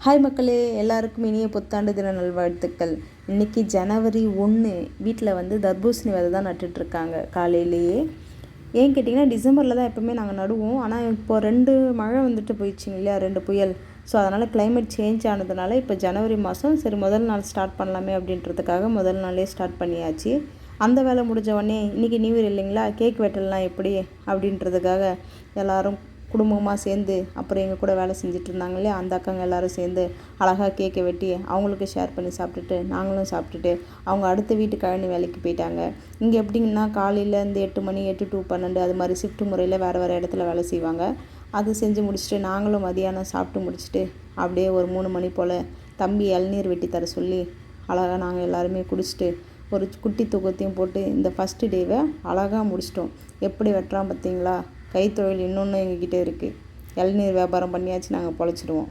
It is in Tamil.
ஹாய் மக்களே, எல்லாருக்கும் இனிய புத்தாண்டு தின நல்வாழ்த்துக்கள். இன்றைக்கி ஜனவரி 1. வீட்டில் வந்து தர்பூசணி விதை தான் நட்டுட்ருக்காங்க காலையிலேயே. ஏன் கேட்டிங்கன்னா, டிசம்பரில் தான் எப்போவுமே நாங்கள் நடுவோம். ஆனால் இப்போ 2 மழை வந்துட்டு போயிடுச்சிங்க இல்லையா, 2 புயல். ஸோ அதனால் கிளைமேட் சேஞ்ச் ஆனதுனால இப்போ ஜனவரி மாதம் சரி முதல் நாள் ஸ்டார்ட் பண்ணலாமே அப்படின்றதுக்காக முதல் நாளே ஸ்டார்ட் பண்ணியாச்சு. அந்த வேலை முடிஞ்ச உடனே இன்றைக்கி நியூ இயர் இல்லைங்களா, கேக் வெட்டலாம் எப்படி அப்படின்றதுக்காக எல்லோரும் குடும்பமாக சேர்ந்து, அப்புறம் எங்கள் கூட வேலை செஞ்சுட்டு இருந்தாங்க இல்லையா, அந்த அக்காங்க எல்லோரும் சேர்ந்து அழகாக கேக்கை வெட்டி அவங்களுக்கு ஷேர் பண்ணி சாப்பிட்டுட்டு நாங்களும் சாப்பிட்டுட்டு அவங்க அடுத்த வீட்டு கழனி வேலைக்கு போயிட்டாங்க. இங்கே எப்படிங்கன்னா காலையில் இந்த 8 மணி 8 to 12 அது மாதிரி ஷிஃப்ட் முறையில் வேறு இடத்துல வேலை செய்வாங்க. அது செஞ்சு முடிச்சுட்டு நாங்களும் மதியானம் சாப்பிட்டு முடிச்சுட்டு அப்படியே ஒரு 3 மணி போல் தம்பி இளநீர் வெட்டி தர சொல்லி அழகாக நாங்கள் எல்லாருமே குடிச்சிட்டு ஒரு குட்டி தூக்கத்தையும் போட்டு இந்த ஃபஸ்ட்டு டேவை அழகாக முடிச்சிட்டோம். எப்படி வெட்டுறான் பார்த்தீங்களா, கைத்தொழில் இன்னொன்று எங்ககிட்ட இருக்குது. இளநீர் வியாபாரம் பண்ணியாச்சு, நாங்கள் பொழைச்சிடுவோம்.